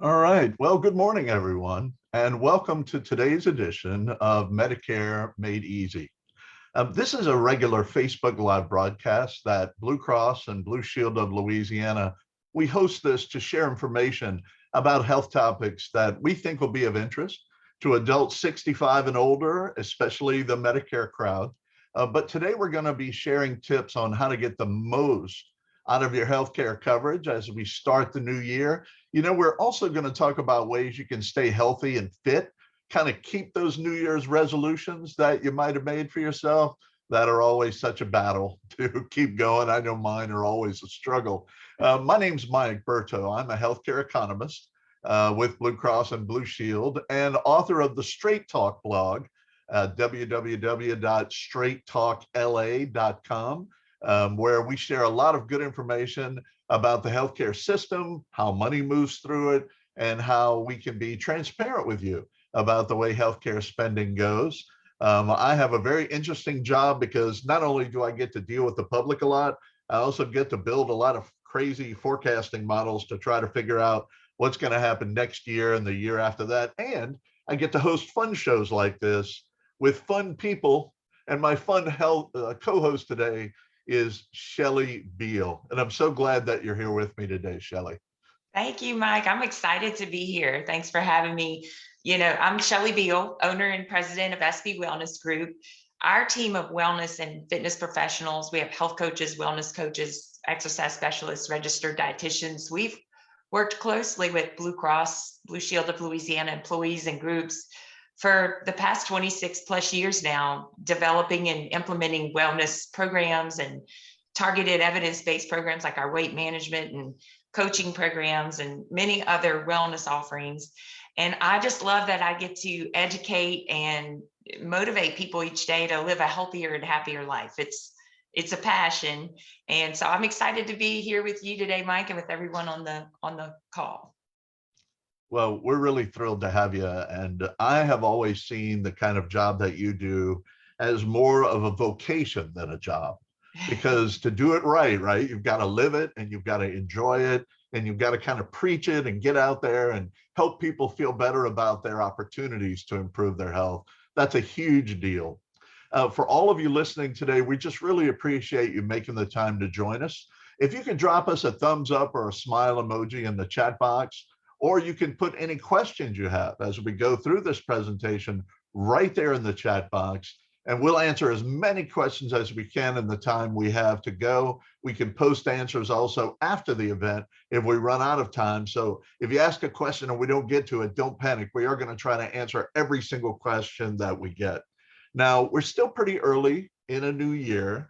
All right. Well, good morning, everyone, and welcome to today's edition of Medicare Made Easy. This is a regular Facebook Live broadcast that Blue Cross and Blue Shield of Louisiana, we host this to share information about health topics that we think will be of interest to adults 65 and older, especially the Medicare crowd. But today we're going to be sharing tips on how to get the most out of your healthcare coverage as we start the new year. We're also going to talk about ways you can stay healthy and fit, kind of keep those New Year's resolutions that you might have made for yourself that are always such a battle to keep going. I know mine are always a struggle. My name's Mike Bertaut. I'm a healthcare economist with Blue Cross and Blue Shield and author of the Straight Talk blog, www.straighttalkla.com, where we share a lot of good information about the healthcare system, how money moves through it, and how we can be transparent with you about the way healthcare spending goes. I have a very interesting job because not only do I get to deal with the public a lot, I also get to build a lot of crazy forecasting models to try to figure out what's going to happen next year and the year after that. And I get to host fun shows like this with fun people. And my fun health co-host today is Shelly Beall. And I'm so glad that you're here with me today, Shelly. Thank you, Mike. I'm excited to be here. Thanks for having me. I'm Shelly Beall, owner and president of SB Wellness Group. Our team of wellness and fitness professionals, we have health coaches, wellness coaches, exercise specialists, registered dietitians. We've worked closely with Blue Cross, Blue Shield of Louisiana employees and groups for the past 26 plus years now, developing and implementing wellness programs and targeted evidence-based programs like our weight management and coaching programs and many other wellness offerings. And I just love that I get to educate and motivate people each day to live a healthier and happier life. It's a passion. And so I'm excited to be here with you today, Mike, and with everyone on the call. Well, we're really thrilled to have you. And I have always seen the kind of job that you do as more of a vocation than a job. Because to do it right, you've got to live it and you've got to enjoy it and you've got to kind of preach it and get out there and help people feel better about their opportunities to improve their health. That's a huge deal. For all of you listening today, we just really appreciate you making the time to join us. If you can drop us a thumbs up or a smile emoji in the chat box, or you can put any questions you have as we go through this presentation right there in the chat box. And we'll answer as many questions as we can in the time we have to go. We can post answers also after the event if we run out of time. So if you ask a question and we don't get to it, don't panic. We are going to try to answer every single question that we get. Now, we're still pretty early in a new year,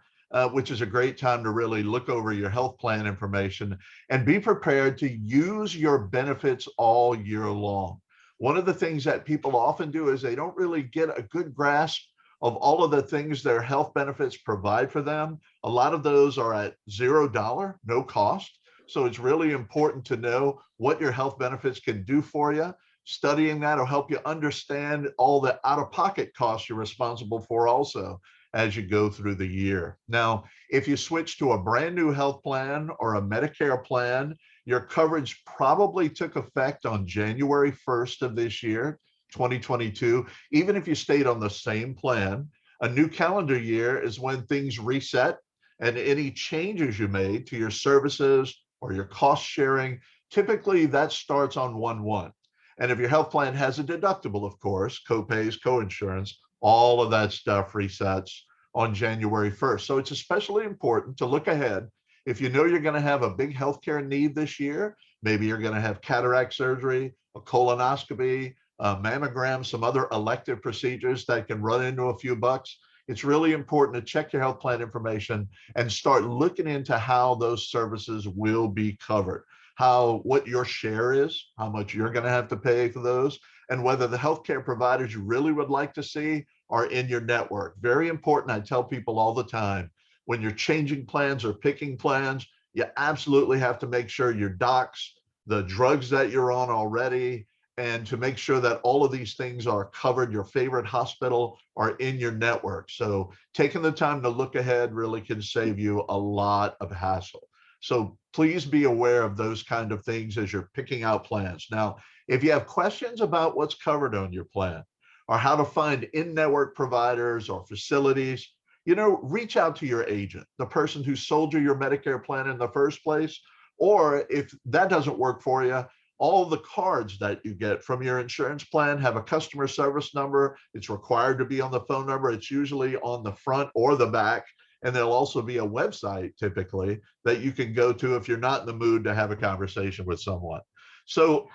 which is a great time to really look over your health plan information and be prepared to use your benefits all year long. One of the things that people often do is they don't really get a good grasp of all of the things their health benefits provide for them. A lot of those are at $0, no cost. So it's really important to know what your health benefits can do for you. Studying that will help you understand all the out-of-pocket costs you're responsible for also as you go through the year. Now, if you switch to a brand new health plan or a Medicare plan, your coverage probably took effect on January 1st of this year, 2022. Even if you stayed on the same plan, a new calendar year is when things reset and any changes you made to your services or your cost sharing, typically that starts on 1/1. And if your health plan has a deductible, of course, copays, coinsurance, all of that stuff resets on January 1st. So it's especially important to look ahead. If you know you're going to have a big healthcare need this year, maybe you're going to have cataract surgery, a colonoscopy, a mammogram, some other elective procedures that can run into a few bucks. It's really important to check your health plan information and start looking into how those services will be covered, what your share is, how much you're going to have to pay for those, and whether the healthcare providers you really would like to see are in your network. Very important. I tell people all the time, when you're changing plans or picking plans, you absolutely have to make sure your docs, the drugs that you're on already, and to make sure that all of these things are covered, your favorite hospital are in your network. So taking the time to look ahead really can save you a lot of hassle. So please be aware of those kind of things as you're picking out plans. Now, if you have questions about what's covered on your plan or how to find in-network providers or facilities, reach out to your agent, the person who sold you your Medicare plan in the first place. Or if that doesn't work for you, all the cards that you get from your insurance plan have a customer service number. It's required to be on the phone number. It's usually on the front or the back. And there'll also be a website typically that you can go to if you're not in the mood to have a conversation with someone. So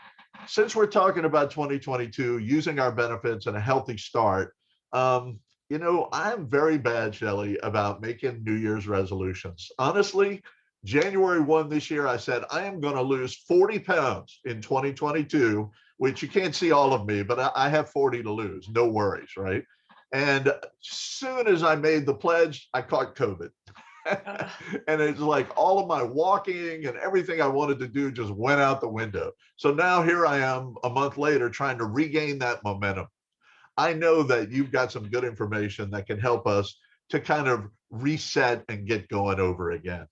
since we're talking about 2022, using our benefits and a healthy start, I'm very bad, Shelly, about making New Year's resolutions. Honestly, January 1 this year, I said, I am going to lose 40 pounds in 2022, which you can't see all of me, but I have 40 to lose. No worries, right? And soon as I made the pledge, I caught COVID. And it's like all of my walking and everything I wanted to do just went out the window. So now here I am a month later trying to regain that momentum. I know that you've got some good information that can help us to kind of reset and get going over again.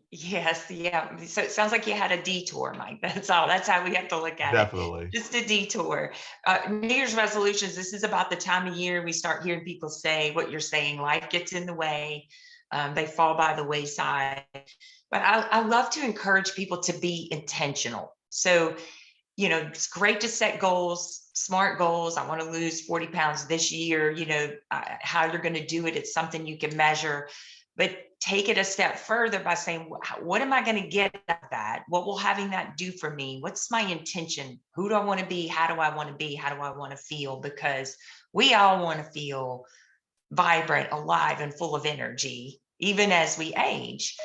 Yes, yeah. So it sounds like you had a detour, Mike. That's all. That's how we have to look at it. Definitely. Just a detour. New Year's resolutions. This is about the time of year we start hearing people say what you're saying. Life gets in the way. They fall by the wayside. But I love to encourage people to be intentional. So, it's great to set goals, smart goals. I want to lose 40 pounds this year. How you're going to do it. It's something you can measure. But take it a step further by saying, what am I going to get out of that? What will having that do for me? What's my intention? Who do I want to be? How do I want to be? How do I want to feel? Because we all want to feel vibrant, alive, and full of energy, even as we age.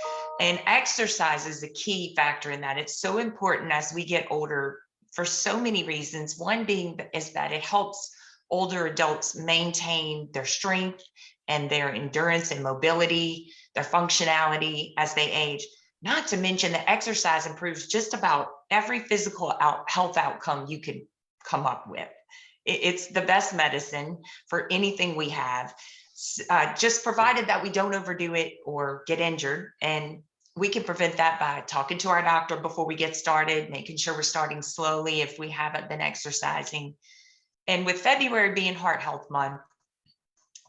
And exercise is a key factor in that. It's so important as we get older for so many reasons. One being is that it helps older adults maintain their strength and their endurance and mobility, their functionality as they age. Not to mention that exercise improves just about every physical health outcome you could come up with. It's the best medicine for anything we have, just provided that we don't overdo it or get injured. And we can prevent that by talking to our doctor before we get started, making sure we're starting slowly if we haven't been exercising. And with February being Heart Health Month,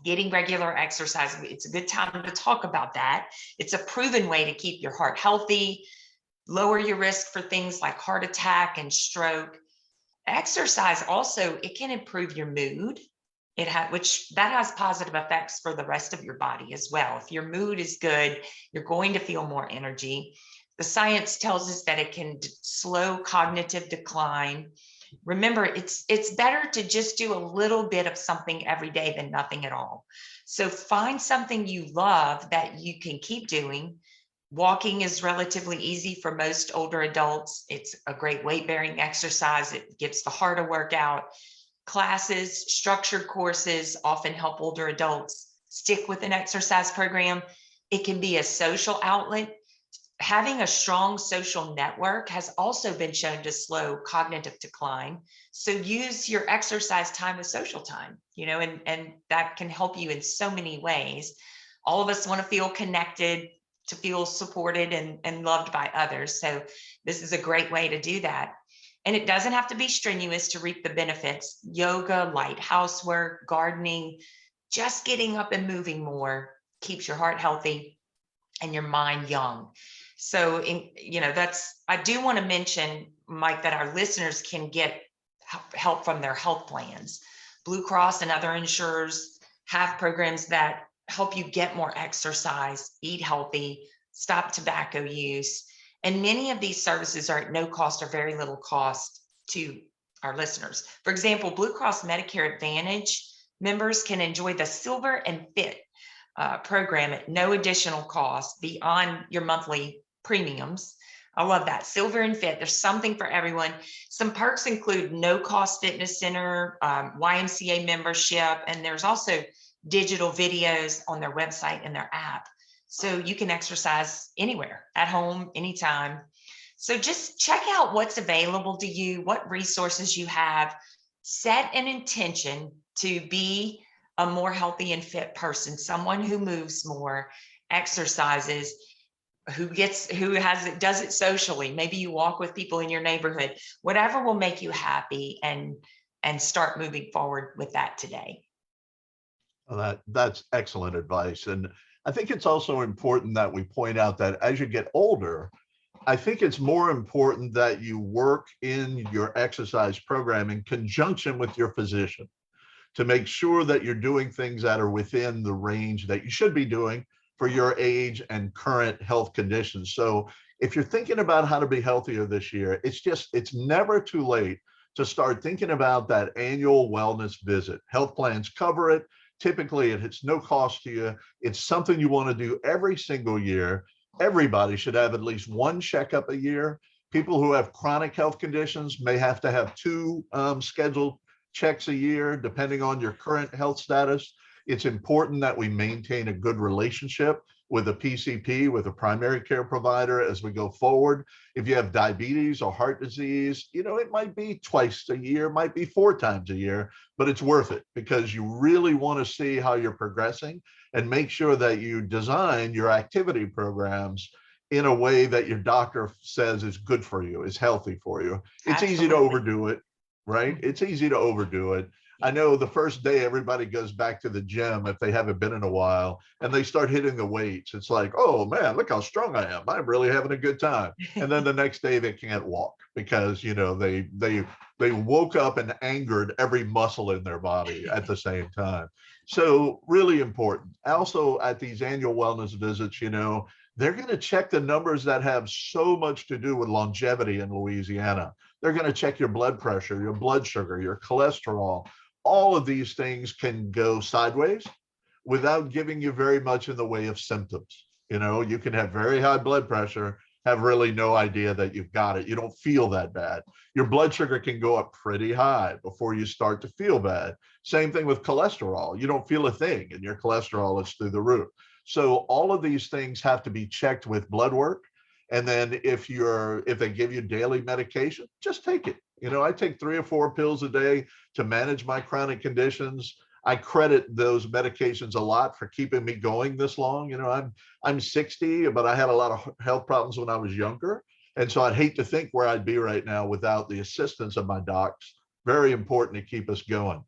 getting regular exercise, it's a good time to talk about that. It's a proven way to keep your heart healthy, lower your risk for things like heart attack and stroke. Exercise also, it can improve your mood. Which has positive effects for the rest of your body as well. If your mood is good, you're going to feel more energy. The science tells us that it can slow cognitive decline. Remember, it's better to just do a little bit of something every day than nothing at all. So find something you love that you can keep doing. Walking is relatively easy for most older adults. It's a great weight-bearing exercise. It gives the heart a workout. Classes, structured courses often help older adults stick with an exercise program. It can be a social outlet. Having a strong social network has also been shown to slow cognitive decline. So use your exercise time as social time, and that can help you in so many ways. All of us want to feel connected, to feel supported and loved by others. So this is a great way to do that. And it doesn't have to be strenuous to reap the benefits. Yoga, light housework, gardening, just getting up and moving more keeps your heart healthy and your mind young. So, I do want to mention, Mike, that our listeners can get help from their health plans. Blue Cross and other insurers have programs that help you get more exercise, eat healthy, stop tobacco use. And many of these services are at no cost or very little cost to our listeners. For example, Blue Cross Medicare Advantage members can enjoy the Silver and Fit program at no additional cost beyond your monthly premiums. I love that. Silver and Fit, there's something for everyone. Some perks include no cost fitness center, YMCA membership, and there's also digital videos on their website and their app. So you can exercise anywhere, at home, anytime. So just check out what's available to you, what resources you have. Set an intention to be a more healthy and fit person, someone who moves more, exercises, does it socially. Maybe you walk with people in your neighborhood, whatever will make you happy, and start moving forward with that today. Well, that's excellent advice. And I think it's also important that we point out that as you get older, I think it's more important that you work in your exercise program in conjunction with your physician to make sure that you're doing things that are within the range that you should be doing for your age and current health conditions. So if you're thinking about how to be healthier this year, it's never too late to start thinking about that annual wellness visit. Health plans cover it. Typically, it's no cost to you. It's something you want to do every single year. Everybody should have at least one checkup a year. People who have chronic health conditions may have to have two scheduled checks a year, depending on your current health status. It's important that we maintain a good relationship with a PCP, with a primary care provider as we go forward. If you have diabetes or heart disease, it might be twice a year, might be 4 times a year, but it's worth it because you really want to see how you're progressing and make sure that you design your activity programs in a way that your doctor says is good for you, is healthy for you. It's easy to Absolutely. overdo it, right? It's easy to overdo it. I know the first day everybody goes back to the gym if they haven't been in a while and they start hitting the weights. It's like, oh man, look how strong I am. I'm really having a good time. And then the next day they can't walk because they woke up and angered every muscle in their body at the same time. So really important. Also at these annual wellness visits, they're going to check the numbers that have so much to do with longevity in Louisiana. They're going to check your blood pressure, your blood sugar, your cholesterol. All of these things can go sideways without giving you very much in the way of symptoms. You can have very high blood pressure, have really no idea that you've got it. You don't feel that bad. Your blood sugar can go up pretty high before you start to feel bad. Same thing with cholesterol. You don't feel a thing and your cholesterol is through the roof. So all of these things have to be checked with blood work. And then if they give you daily medication, just take it. I take 3 or 4 pills a day to manage my chronic conditions. I credit those medications a lot for keeping me going this long. I'm 60, but I had a lot of health problems when I was younger. And so I'd hate to think where I'd be right now without the assistance of my docs. Very important to keep us going.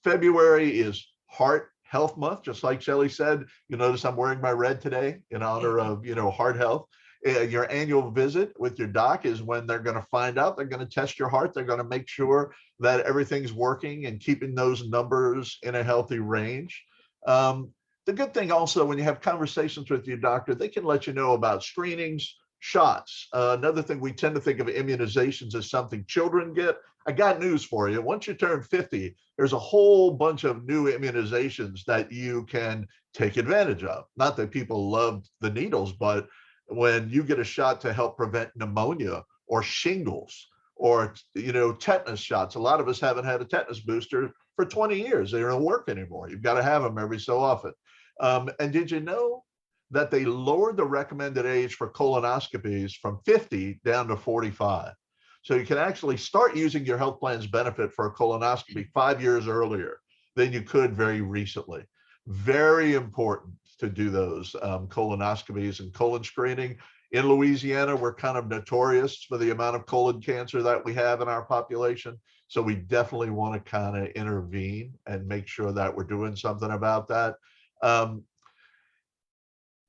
February is Heart Health Month, just like Shelly said. You notice I'm wearing my red today in honor of, heart health. Your annual visit with your doc is when they're going to find out. They're going to test your heart. They're going to make sure that everything's working and keeping those numbers in a healthy range. The good thing also, when you have conversations with your doctor, they can let you know about screenings, shots. Another thing, we tend to think of immunizations as something children get. I got news for you. Once you turn 50, there's a whole bunch of new immunizations that you can take advantage of. Not that people love the needles, but when you get a shot to help prevent pneumonia or shingles or tetanus shots. A lot of us haven't had a tetanus booster for 20 years. They don't work anymore. You've got to have them every so often. And did you know that they lowered the recommended age for colonoscopies from 50 down to 45? So you can actually start using your health plan's benefit for a colonoscopy 5 years earlier than you could very recently. Very important to do those colonoscopies and colon screening. In Louisiana, we're kind of notorious for the amount of colon cancer that we have in our population. So we definitely want to kind of intervene and make sure that we're doing something about that. The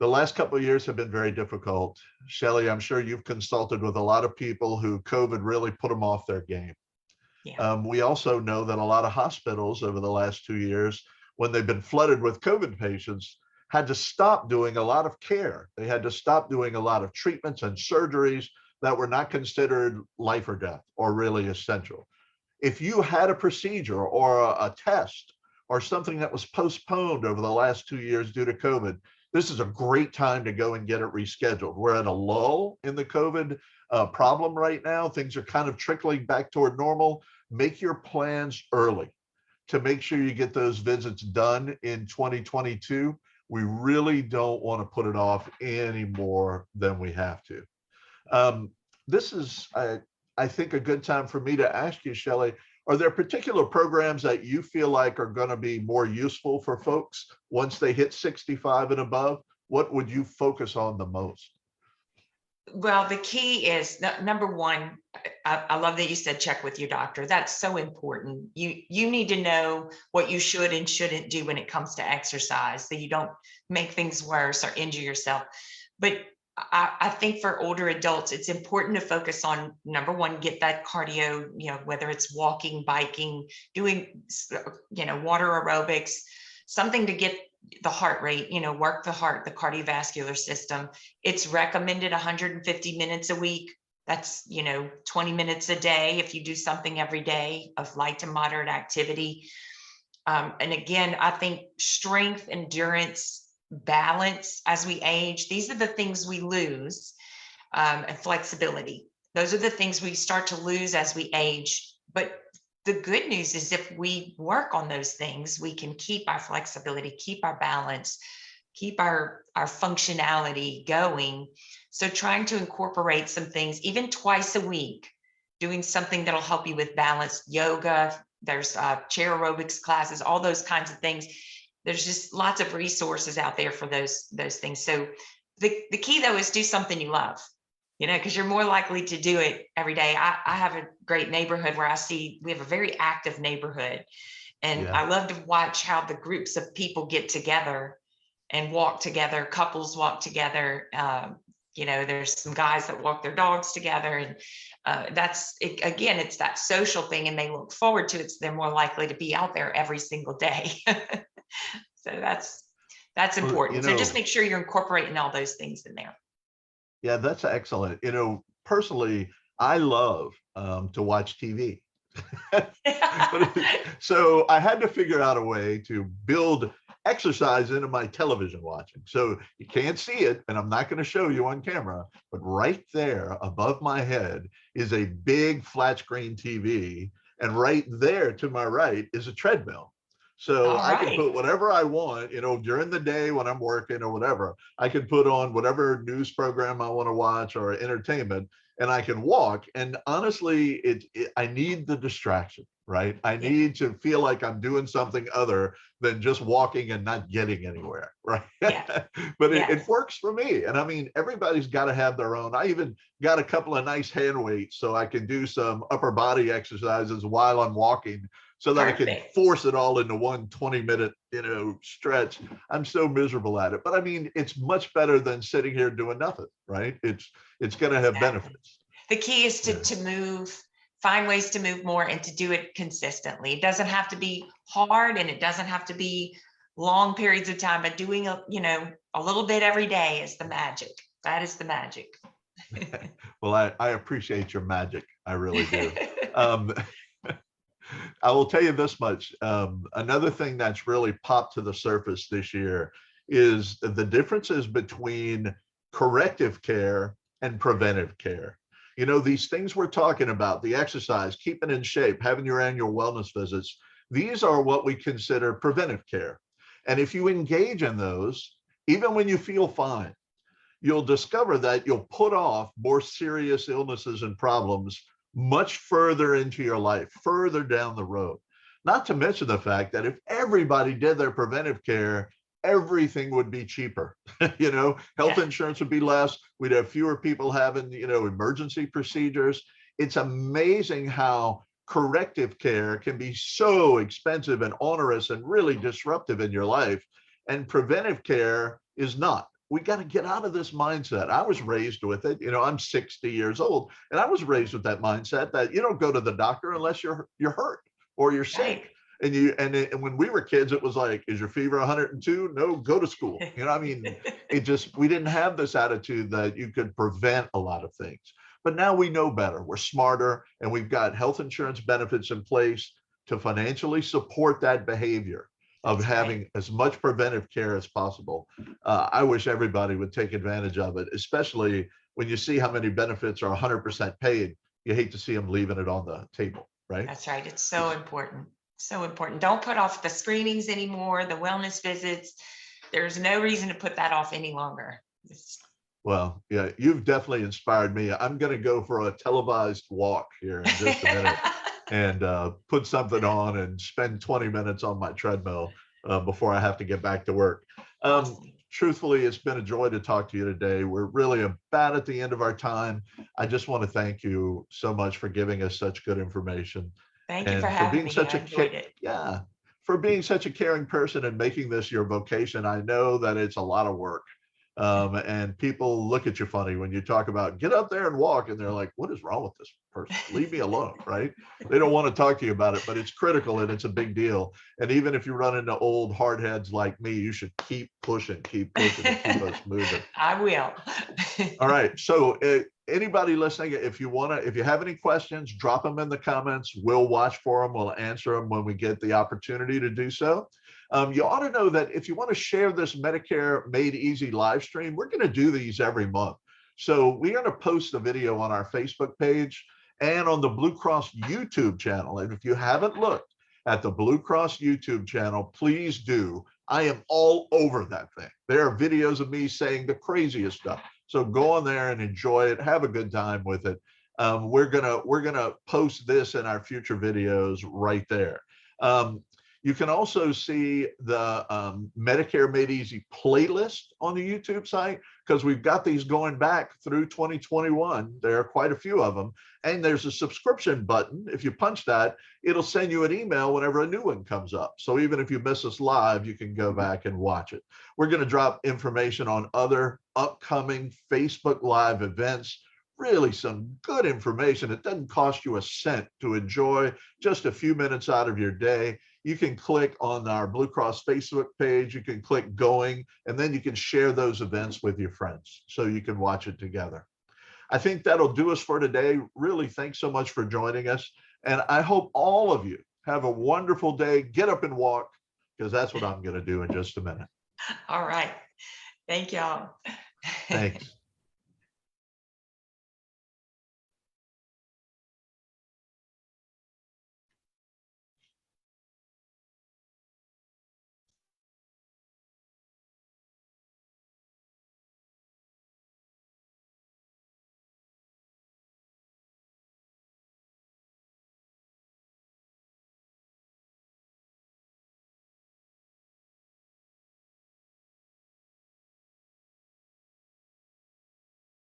last couple of years have been very difficult. Shelly, I'm sure you've consulted with a lot of people who COVID really put them off their game. Yeah. We also know that a lot of hospitals over the last 2 years, when they've been flooded with COVID patients, had to stop doing a lot of care. They had to stop doing a lot of treatments and surgeries that were not considered life or death or really essential. If you had a procedure or a test or something that was postponed over the last 2 years due to COVID, this is a great time to go and get it rescheduled. We're at a lull in the COVID problem right now. Things are kind of trickling back toward normal. Make your plans early to make sure you get those visits done in 2022. We really don't want to put it off any more than we have to. This is, I think, a good time for me to ask you, Shelly, are there particular programs that you feel like are going to be more useful for folks once they hit 65 and above? What would you focus on the most? Well, the key is number one, I love that you said check with your doctor. That's so important. You need to know what you should and shouldn't do when it comes to exercise, so you don't make things worse or injure yourself. But I think for older adults, it's important to focus on number one, get that cardio, whether it's walking, biking, doing, water aerobics, something to get the heart rate, work the heart, the cardiovascular system. It's recommended 150 minutes a week. That's, 20 minutes a day if you do something every day of light to moderate activity. And again, I think strength, endurance, balance as we age, these are the things we lose, and flexibility. Those are the things we start to lose as we age. But the good news is if we work on those things, we can keep our flexibility, keep our balance, keep our functionality going. So trying to incorporate some things, even twice a week, doing something that'll help you with balance, yoga, there's chair aerobics classes, all those kinds of things. There's just lots of resources out there for those things. So the key though is do something you love, because you're more likely to do it every day. I have a great neighborhood where we have a very active neighborhood. And Yeah. I love to watch how the groups of people get together and walk together, couples walk together. There's some guys that walk their dogs together. And that's, again, it's that social thing, and they look forward to it. So they're more likely to be out there every single day. So that's Well, important. So just make sure you're incorporating all those things in there. yeah, that's excellent. Personally, I love to watch TV. So I had to figure out a way to build exercise into my television watching. So you can't see it, and I'm not going to show you on camera, but right there above my head is a big flat screen TV. And right there to my right is a treadmill. So All I can right. put whatever I want, during the day when I'm working or whatever. I can put on whatever news program I want to watch or entertainment, and I can walk. And honestly, I need the distraction, right? I Yeah. need to feel like I'm doing something other than just walking and not getting anywhere, right? Yeah. But it Yes. works for me. And I mean, everybody's got to have their own. I even got a couple of nice hand weights so I can do some upper body exercises while I'm walking, so that I can Perfect. force it all into one 20-minute, stretch. I'm so miserable at it. But I mean, it's much better than sitting here doing nothing, right? It's going to have Exactly. benefits. The key is Yeah. to move, find ways to move more and to do it consistently. It doesn't have to be hard, and it doesn't have to be long periods of time, but doing a little bit every day is the magic. That is the magic. Well, I appreciate your magic. I really do. Um, I will tell you this much. Another thing that's really popped to the surface this year is the differences between corrective care and preventive care. These things we're talking about, the exercise, keeping in shape, having your annual wellness visits, these are what we consider preventive care. And if you engage in those, even when you feel fine, you'll discover that you'll put off more serious illnesses and problems much further into your life, further down the road. Not to mention the fact that if everybody did their preventive care, everything would be cheaper. Health Yeah. insurance would be less. We'd have fewer people having, emergency procedures. It's amazing how corrective care can be so expensive and onerous and really disruptive in your life. And preventive care is not. We got to get out of this mindset. I was raised with it. I'm 60 years old, and I was raised with that mindset that you don't go to the doctor unless you're hurt or you're Right. sick. And when we were kids, it was like, is your fever 102? No, go to school. I mean, we didn't have this attitude that you could prevent a lot of things. But now we know better. We're smarter, and we've got health insurance benefits in place to financially support that behavior of That's right. having as much preventive care as possible. I wish everybody would take advantage of it, especially when you see how many benefits are 100% paid. You hate to see them leaving it on the table, right? That's right. It's so important. So important. Don't put off the screenings anymore, the wellness visits. There's no reason to put that off any longer. Well, yeah, you've definitely inspired me. I'm going to go for a televised walk here in just a minute and put something on and spend 20 minutes on my treadmill before I have to get back to work. Um, Awesome. truthfully, it's been a joy to talk to you today. We're really about at the end of our time. I just want to thank you so much for giving us such good information Thank you for and for having being me. such I a enjoyed it. yeah, for being such a caring person and making this your vocation. I know that it's a lot of work. And people look at you funny when you talk about get up there and walk, and they're like, what is wrong with this person? Leave me alone, right? They don't want to talk to you about it, but it's critical and it's a big deal. And even if you run into old hard heads like me, you should keep pushing and keep us moving. I will. All right. So anybody listening, if you have any questions, drop them in the comments. We'll watch for them. We'll answer them when we get the opportunity to do so. You ought to know that if you want to share this Medicare Made Easy live stream, we're going to do these every month. So we're going to post the video on our Facebook page and on the Blue Cross YouTube channel. And if you haven't looked at the Blue Cross YouTube channel, please do. I am all over that thing. There are videos of me saying the craziest stuff. So go on there and enjoy it. Have a good time with it. We're gonna post this in our future videos right there. You can also see the Medicare Made Easy playlist on the YouTube site because we've got these going back through 2021. There are quite a few of them. And there's a subscription button. If you punch that, it'll send you an email whenever a new one comes up. So even if you miss us live, you can go back and watch it. We're going to drop information on other upcoming Facebook Live events. Really some good information. It doesn't cost you a cent to enjoy just a few minutes out of your day. You can click on our Blue Cross Facebook page, you can click going, and then you can share those events with your friends so you can watch it together. I think that'll do us for today. Really, thanks so much for joining us. And I hope all of you have a wonderful day. Get up and walk, because that's what I'm going to do in just a minute. All right. Thank y'all. Thanks.